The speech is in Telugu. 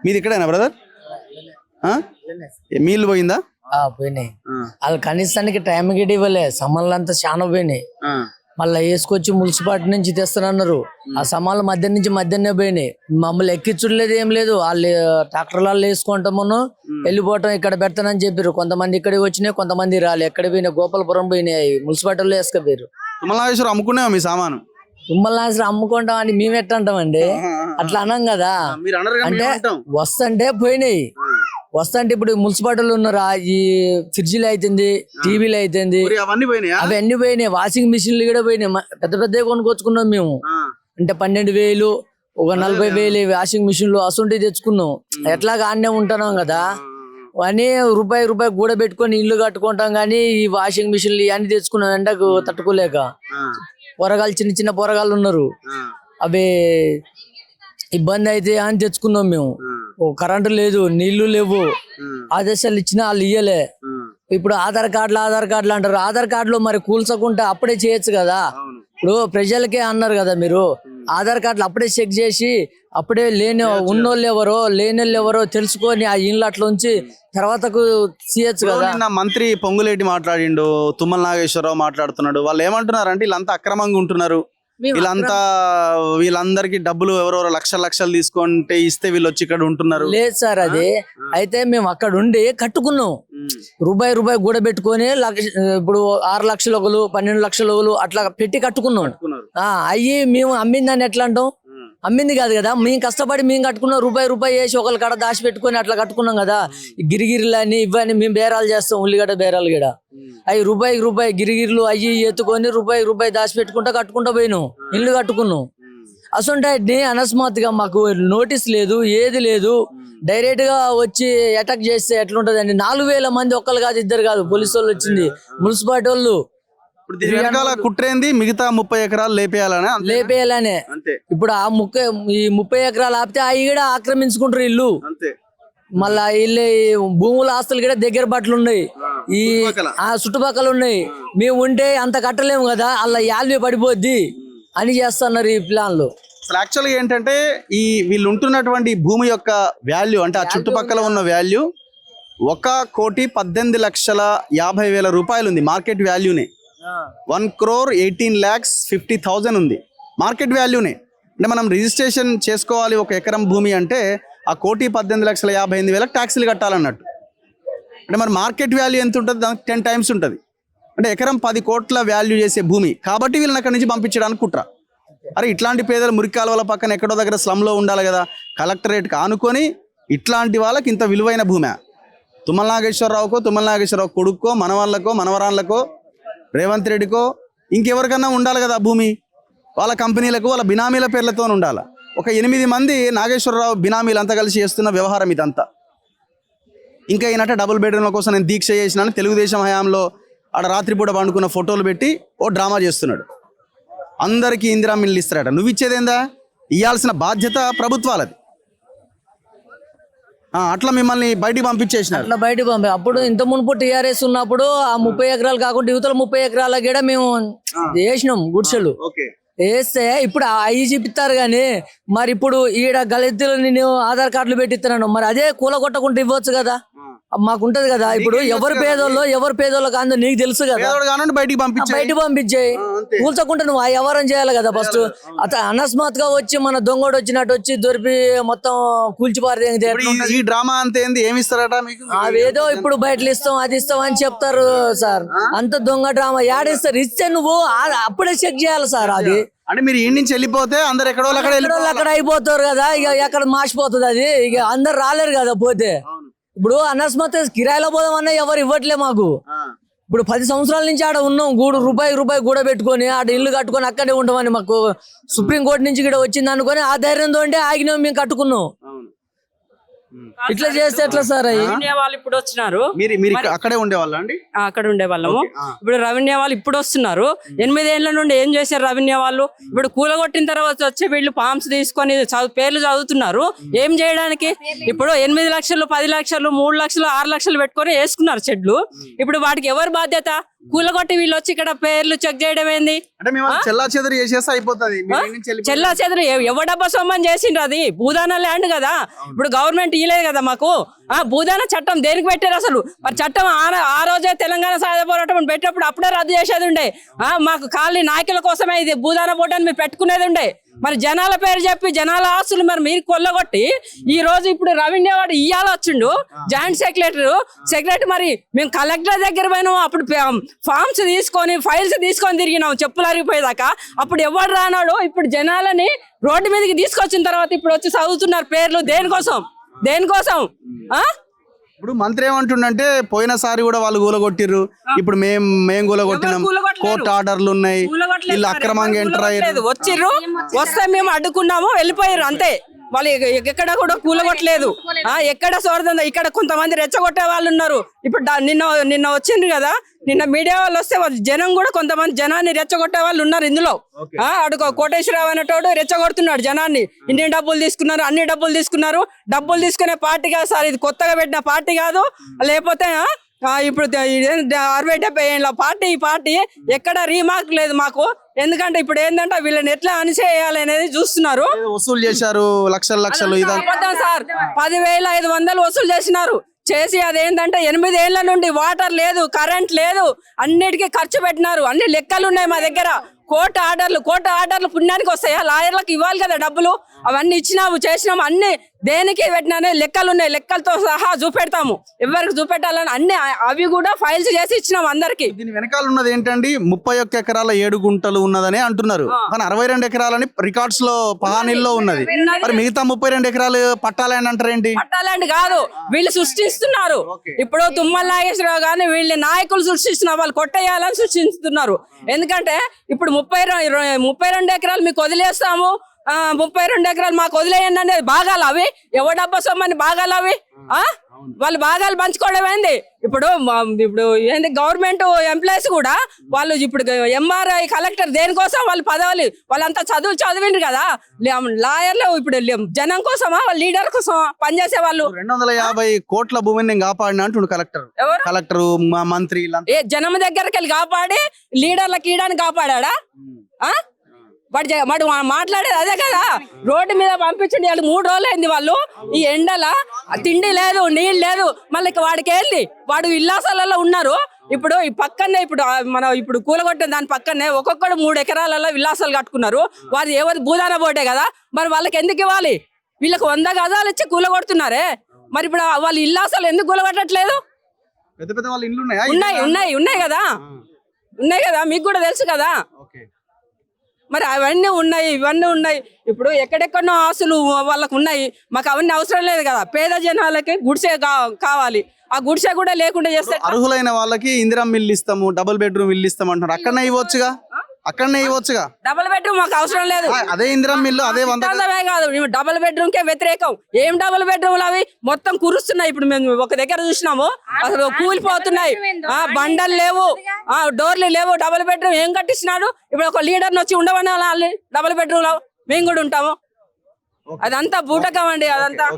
మీది ఇక్కడేనా బ్రదర్? మీళ్ళు పోయిందా? పోయినాయి. వాళ్ళు కనీసానికి టైం గిట్ ఇవ్వలే. సమాన్లు అంతా చాలా పోయినాయి. మళ్ళీ వేసుకొచ్చి మున్సిపాలిటీ నుంచి తెస్తానన్నారు. ఆ సమాన్లు మధ్యాహ్నం పోయినాయి. మమ్మల్ని ఎక్కించులేదు, ఏం లేదు. వాళ్ళు ట్రాక్టర్లలో వేసుకుంటామను వెళ్ళిపోవటం, ఇక్కడ పెడతానని చెప్పారు. కొంతమంది ఇక్కడికి వచ్చినాయి, కొంతమంది రాలి. ఎక్కడ పోయినాయి? గోపాలపురం పోయినాయి. మున్సిపాలిటీలో వేసుకపోయారు. తుమ్మలనాగేశ్వరం అమ్ముకునే మీ సామాను తుమ్మలనాగేశ్వరం అమ్ముకుంటాం అని మేము ఎట్లా అంటామండి? అట్లా అన్నాం కదా. అంటే వస్తుంటే పోయినాయి. వస్తుంటే ఇప్పుడు మున్సిపాలిటీలు ఉన్నారా, ఈ ఫ్రిడ్జ్లు అవుతుంది, టీవీలు అవుతుంది, అవన్నీ పోయినాయి. వాషింగ్ మిషన్లు కూడా పోయినాయి. పెద్ద పెద్ద కొనుక్కొచ్చుకున్నాం మేము. అంటే 12,000 ఒక 40,000 వాషింగ్ మిషన్లు అసొంటివి తెచ్చుకున్నాం. ఎట్లాగా ఆన్నే ఉంటున్నాం కదా అని రూపాయి కూడా పెట్టుకొని ఇల్లు కట్టుకుంటాం. కానీ ఈ వాషింగ్ మిషన్లు ఇవన్నీ తెచ్చుకున్నాం ఎండకు తట్టుకోలేక. పొరగాళ్ళు, చిన్న చిన్న పొరగాళ్ళు ఉన్నారు, అవి ఇబ్బంది అయితే అని తెచ్చుకున్నాం మేము. కరెంటు లేదు, నీళ్లు లేవు, ఆదేశాలు ఇచ్చినా వాళ్ళు ఇయ్యలే. ఇప్పుడు ఆధార్ కార్డులు అంటారు. ఆధార్ కార్డులో మరి కూల్చకుంటే అప్పుడే చేయొచ్చు కదా. ఇప్పుడు ప్రజలకే అన్నారు కదా మీరు, ఆధార్ కార్డులు అప్పుడే చెక్ చేసి అప్పుడే ఉన్నోళ్ళు ఎవరో లేనోళ్ళు ఎవరో తెలుసుకొని ఆ ఇళ్ళు అట్లా ఉంచి తర్వాతకు చేయొచ్చు కదా. మంత్రి పొంగులేటి మాట్లాడిండు, తుమ్మల నాగేశ్వరరావు మాట్లాడుతున్నాడు. వాళ్ళు ఏమంటున్నారు అంటే వీళ్ళంతా అక్రమంగా ఉంటున్నారు, వీళ్ళందరికి డబ్బులు ఎవరెవరో లక్షలు తీసుకుంటే ఇస్తే వీళ్ళు వచ్చి ఇక్కడ ఉంటున్నారు. లేదు సార్, అది అయితే మేము అక్కడ ఉండి కట్టుకున్నాం. రూపాయి కూడా పెట్టుకొని ఇప్పుడు 6 లక్షలు ఒకరు, 12 లక్షలు ఒకరు అట్లా పెట్టి కట్టుకున్నాం. అయ్యి మేము అమ్మిందని ఎట్లా అంటాం? అమ్మింది కాదు కదా, మేము కష్టపడి మేము కట్టుకున్నాం. రూపాయి వేసి ఒకరి కాడ దాచి పెట్టుకొని అట్లా కట్టుకున్నాం కదా. గిరిగిరిలని ఇవన్నీ మేము బేరాలు చేస్తాం, ఉల్లిగడ్డ బేరాలు కూడా. అవి రూపాయి గిరిగిరిలు అయ్యి ఎత్తుకొని రూపాయి దాచి పెట్టుకుంటా కట్టుకుంటా పోయినాం, ఇల్లు కట్టుకున్నాం. అసలు అకస్మాత్తుగా మాకు నోటీస్ లేదు, ఏది లేదు. డైరెక్ట్ గా వచ్చి అటాక్ చేస్తే ఎట్లుంటదండి? 4,000 మంది, ఒక్కరు కాదు, ఇద్దరు కాదు, పోలీసు వాళ్ళు వచ్చింది, మున్సిపాలిటీ వాళ్ళు. కుట్రేంది మిగతా 30 ఎకరాలు లేపేయాలనే. ఇప్పుడు ఈ 30 ఎకరాలు ఆపితే అవి కూడా ఆక్రమించుకుంటారు ఇల్లు. మళ్ళా ఇల్లు భూముల ఆస్తులు కూడా దగ్గర బట్టలు ఉన్నాయి, ఈ చుట్టుపక్కల ఉన్నాయి. మేము ఉంటే అంత కట్టలేము కదా, అలా యాల్వే పడిపోద్ది అని చేస్తున్నారు ఈ ప్లాన్లు. యాక్చువల్ గా ఏంటంటే ఈ వీళ్ళు ఉంటున్నటువంటి భూమి యొక్క వాల్యూ, అంటే ఆ చుట్టుపక్కల ఉన్న వాల్యూ 1,18,50,000 రూపాయలు ఉంది. మార్కెట్ వాల్యూనే 1,18,50,000 ఉంది మార్కెట్ వాల్యూనే. అంటే మనం రిజిస్ట్రేషన్ చేసుకోవాలి ఒక ఎకరం భూమి అంటే ఆ 1,18,58,000 ట్యాక్సీలు కట్టాలన్నట్టు. అంటే మరి మార్కెట్ వాల్యూ ఎంత ఉంటుంది? దానికి 10 టైమ్స్ ఉంటుంది. అంటే ఎకరం 10 కోట్ల వాల్యూ చేసే భూమి కాబట్టి వీళ్ళని అక్కడి నుంచి పంపించడానికి కుట్ర. అరే ఇట్లాంటి పేదలు మురికాలువల పక్కన ఎక్కడో దగ్గర స్లమ్లో ఉండాలి కదా, కలెక్టరేట్కి ఆనుకొని ఇట్లాంటి వాళ్ళకి ఇంత విలువైన భూమి. తుమ్మల నాగేశ్వరరావు కొడుక్కో, మనవాళ్ళకో, మనవరాళ్ళకో, రేవంత్ రెడ్డికో, ఇంకెవరికన్నా ఉండాలి కదా భూమి. వాళ్ళ కంపెనీలకు వాళ్ళ బినామీల పేర్లతో ఉండాలి. ఒక 8 మంది నాగేశ్వరరావు బినామీలు అంతా కలిసి చేస్తున్న వ్యవహారం ఇదంతా. ఇంకా ఈయనట డబుల్ బెడ్రూమ్ల కోసం నేను దీక్ష చేసినాను, తెలుగుదేశం హయాంలో ఆడ రాత్రిపూట పండుకున్న ఫోటోలు పెట్టి ఓ డ్రామా చేస్తున్నాడు. అందరికీ ఇందిరా మిల్లు ఇస్తారట. నువ్వు ఇచ్చేదేందా? ఇవ్వాల్సిన బాధ్యత ప్రభుత్వాలది. అట్లా మిమ్మల్ని బయటికి పంపించేసినారు. అట్లా బయటికి అప్పుడు ఇంత మునుపు టీఆర్ఎస్ ఉన్నప్పుడు ఆ 30 ఎకరాలు కాకుండా యువతల 30 ఎకరాల కూడా మేము వేసినాం గుడిసెలు వేస్తే. ఇప్పుడు అవి చూపిస్తారు కానీ మరి ఇప్పుడు ఈడ గలెత్తులు నేను ఆధార్ కార్డులు పెట్టిస్తున్నాను, మరి అదే కూలగొట్టకుండా ఇవ్వచ్చు కదా, మాకుంటది కదా. ఇప్పుడు ఎవరు పేదోళ్ళు కాదు నీకు తెలుసు కదా, బయటికి పంపించాయి. కూల్చకుంటే నువ్వు వ్యవహారం చేయాలి కదా ఫస్ట్. అకస్మాత్తుగా వచ్చి మన దొంగోడు వచ్చినట్టు వచ్చి దొరికి మొత్తం కూల్చిపారు. ఈ డ్రామా అంతే ఏమి ఇస్తారట మీకు? అవేదో ఇప్పుడు బయటలు ఇస్తాం, అది ఇస్తాం అని చెప్తారు సార్. అంత దొంగ డ్రామా యాడిస్తారు? ఇస్తే నువ్వు అప్పుడే చెక్ చేయాలి సార్. అది అంటే మీరు ఈ నుంచి వెళ్ళిపోతే అందరు ఎక్కడో అక్కడ అయిపోతారు కదా, ఇక ఎక్కడ మాసిపోతుంది అది. ఇక అందరు రాలేరు కదా పోతే. ఇప్పుడు అకస్మాత్ కిరాయిలో పోదామన్నా ఎవరు ఇవ్వట్లే మాకు. ఇప్పుడు 10 సంవత్సరాల నుంచి ఆడ ఉన్నాం, రూపాయి కూడా పెట్టుకొని ఆడ ఇల్లు కట్టుకొని అక్కడే ఉంటామని మాకు సుప్రీంకోర్టు నుంచి కూడా వచ్చింది అనుకొని ఆ ధైర్యంతో ఆగినాం, మేము కట్టుకున్నాం. ఇట్లా చేస్తే ఎట్లా సార్? వాళ్ళు ఇప్పుడు వచ్చినారు, అక్కడే ఉండేవాళ్ళ అండి? అక్కడ ఉండేవాళ్ళము. ఇప్పుడు రెవెన్యూ వాళ్ళు ఇప్పుడు వస్తున్నారు. 8 ఏళ్ల నుండి ఏం చేశారు రెవెన్యూ వాళ్ళు? ఇప్పుడు కూలగొట్టిన తర్వాత వచ్చి వీళ్ళు ఫామ్స్ తీసుకొని పేర్లు చదువుతున్నారు. ఏం చేయడానికి? ఇప్పుడు 8 లక్షలు, 10 లక్షలు, 3 లక్షలు, 6 లక్షలు పెట్టుకొని వేసుకున్నారు షెడ్లు. ఇప్పుడు వాటికి ఎవరు బాధ్యత? కూలగొట్టి వీళ్ళు వచ్చి ఇక్కడ పేర్లు చెక్ చేయడం ఏంది? అంటే మేము చెల్లా చెదరు చేసేస్తే అయిపోతుంది. చెల్లా చెదరు ఎవడబ్బా సొమ్మని చేసిండ్రు? అది భూదాన ల్యాండ్ కదా, ఇప్పుడు గవర్నమెంట్ ఇయలేదు కదా మాకు. భూదాన చట్టం దేనికి పెట్టారు అసలు? మరి చట్టం ఆ రోజే తెలంగాణ సాయుధ పోరాటం పెట్టినప్పుడు అప్పుడే రద్దు చేసేది ఉండే. మాకు ఖాళీ నాయకుల కోసమే ఇది భూదాన బోర్డు మీరు పెట్టుకునేది ఉండే. మరి జనాల పేరు చెప్పి జనాల ఆస్తులు మరి మీరు కొల్లగొట్టి ఈ రోజు ఇప్పుడు రెవెన్యూ వాడు ఇయ్యాల వచ్చిండు జాయింట్ సెక్రటరీ. మరి మేము కలెక్టర్ దగ్గర పోయినాము, అప్పుడు ఫామ్స్ తీసుకొని ఫైల్స్ తీసుకొని తిరిగినాం చెప్పులు అరిగిపోయేదాకా. అప్పుడు ఎవరు రానాడు? ఇప్పుడు జనాలని రోడ్డు మీదకి తీసుకొచ్చిన తర్వాత ఇప్పుడు వచ్చి చదువుతున్నారు పేర్లు. దేనికోసం? ఇప్పుడు మంత్రి ఏమంటుండంటే పోయినసారి కూడా వాళ్ళు కూలగొట్టిర్రు, ఇప్పుడు మేము కూలగొట్టినాం, కోర్టు ఆర్డర్లు ఉన్నాయి, వీళ్ళు అక్రమంగా ఎంటర్ అయ్యారు. వచ్చిర్రు, వస్తే మేము అడ్డుకున్నాము, వెళ్ళిపోయారు అంతే. వాళ్ళు ఎక్కడ కూడా కూలగొట్టలేదు. ఎక్కడ సోర్దంద ఇక్కడ కొంతమంది రెచ్చగొట్టే వాళ్ళు ఉన్నారు. ఇప్పుడు నిన్న వచ్చిండ్రు కదా, నిన్న మీడియా వాళ్ళు వస్తే జనం కూడా కొంతమంది జనాన్ని రెచ్చగొట్టే వాళ్ళు ఉన్నారు ఇందులో. అడుగు కోటేశ్వరరావు అనేటోడు రెచ్చగొడుతున్నాడు జనాన్ని. ఇన్ని డబ్బులు తీసుకున్నారు, అన్ని డబ్బులు తీసుకున్నారు. డబ్బులు తీసుకునే పార్టీ కాదు సార్, ఇది కొత్తగా పెట్టిన పార్టీ కాదు. లేకపోతే ఇప్పుడు 60-70 ఏళ్ళ పార్టీ. ఈ పార్టీ ఎక్కడ రీమార్క్ లేదు మాకు. ఎందుకంటే ఇప్పుడు ఏంటంటే వీళ్ళని ఎట్లా అణిచేయాలి అనేది చూస్తున్నారు. వసూలు చేశారు లక్షలు సార్, 10,500 వసూలు చేసి అదేంటంటే 8 ఏళ్ల నుండి వాటర్ లేదు, కరెంట్ లేదు, అన్నిటికీ ఖర్చు పెట్టినారు. అన్ని లెక్కలు ఉన్నాయి మా దగ్గర. కోర్టు ఆర్డర్లు పుణ్యానికి వస్తాయా? లాయర్లకు ఇవ్వాలి కదా డబ్బులు. అవన్నీ ఇచ్చినాము, చేసినాము, అన్ని దేనికి పెట్టినా లెక్కలు ఉన్నాయి. లెక్కలతో సహా చూపెడతాము, ఎవరికి చూపెట్టాలని అన్ని అవి కూడా ఫైల్స్ చేసి ఇచ్చినాము అందరికి. దీని వెనకాల ఉన్నది ఏంటండి? 31 ఎకరాల 7 గుంటలు ఉన్నదని అంటున్నారు, కానీ 62 ఎకరాలని రికార్డ్స్ లో పహానీల్లో ఉన్నది. మరి మిగతా 32 ఎకరాలు పట్టాలని అంటారు ఏంటి? పట్టాలండి కాదు, వీళ్ళు సృష్టిస్తున్నారు. ఇప్పుడు తుమ్మల నాగేశ్వరరావు గాని వీళ్ళ నాయకులు సృష్టిస్తున్నారు, వాళ్ళు కొట్టేయాలని సృష్టిస్తున్నారు. ఎందుకంటే ఇప్పుడు 32 ఎకరాలు మీకు వదిలేస్తాము, 32 ఎకరాలు మాకు వదిలేయండి అనేది భాగాలు అవి. ఎవడబ్బా సొమ్మని భాగాలు అవి? వాళ్ళు భాగాలు పంచుకోవడం ఏంది? ఇప్పుడు ఏంది గవర్నమెంట్ ఎంప్లాయీస్ కూడా వాళ్ళు ఇప్పుడు ఎంఆర్ఐ కలెక్టర్ దేనికోసం? వాళ్ళు పదవులు వాళ్ళంతా చదివిండ్రు కదా. లాయర్లు ఇప్పుడు జనం కోసమా, వాళ్ళ లీడర్ కోసమా పనిచేసే వాళ్ళు? 250 కోట్ల భూమిని నేను కాపాడిన అంటుండు కలెక్టర్ మంత్రి. జనం దగ్గరికి వెళ్ళి కాపాడి లీడర్లకు ఈయడానికి కాపాడా? వాడు మాట్లాడేది అదే కదా. రోడ్డు మీద పంపించండి, వాళ్ళు 3 రోజులు అయింది. వాళ్ళు ఈ ఎండల తిండి లేదు, నీళ్ళు లేదు. మళ్ళీ వాడికి ఏంది? వాడు ఇల్లాసాలలో ఉన్నారు. ఇప్పుడు ఈ పక్కనే ఇప్పుడు కూలగొట్టిన దాని పక్కనే ఒక్కొక్కడు 3 ఎకరాలలో విల్లాసాలు కట్టుకున్నారు. వారు ఏవది భూదాన బోటే కదా. మరి వాళ్ళకి ఎందుకు ఇవ్వాలి? వీళ్ళకి 100 గజాలు ఇచ్చి కూలగొడుతున్నారే. మరి ఇప్పుడు వాళ్ళు ఇల్లాసాలు ఎందుకు కూలగొట్టట్లేదు? ఉన్నాయి కదా, మీకు కూడా తెలుసు కదా. మరి అవన్నీ ఉన్నాయి, ఇవన్నీ ఉన్నాయి. ఇప్పుడు ఎక్కడెక్కడో ఆస్తులు వాళ్ళకు ఉన్నాయి, మాకు అవన్నీ అవసరం లేదు కదా. పేద జనాలకి గుడిసె కావాలి. ఆ గుడిసె కూడా లేకుండా చేస్తే అర్హులైన వాళ్ళకి ఇందిరా మిల్లు ఇస్తాము, డబుల్ బెడ్రూమ్ ఇల్లు ఇస్తాం అంటున్నారు. అక్కడనే ఇవ్వచ్చుగా. డబుల్ బెడ్రూమ్ మాకు అవసరం లేదు. అదే ఇందిరా మిల్లు, అదే కాదు, డబుల్ బెడ్రూమ్ కే వ్యతిరేకం. ఏం డబుల్ బెడ్రూమ్లు అవి? మొత్తం కురుస్తున్నాయి. ఇప్పుడు మేము ఒక దగ్గర చూసినాము, అసలు కూలిపోతున్నాయి. బండలు లేవు, డోర్లు లేవు. డబుల్ బెడ్రూమ్ ఏం కట్టిస్తున్నాడు? ఇప్పుడు ఒక లీడర్ వచ్చి ఉండవని డబుల్ బెడ్రూమ్ లో మేము కూడా ఉంటాము. అదంతా బూటకం అండి, అదంతా.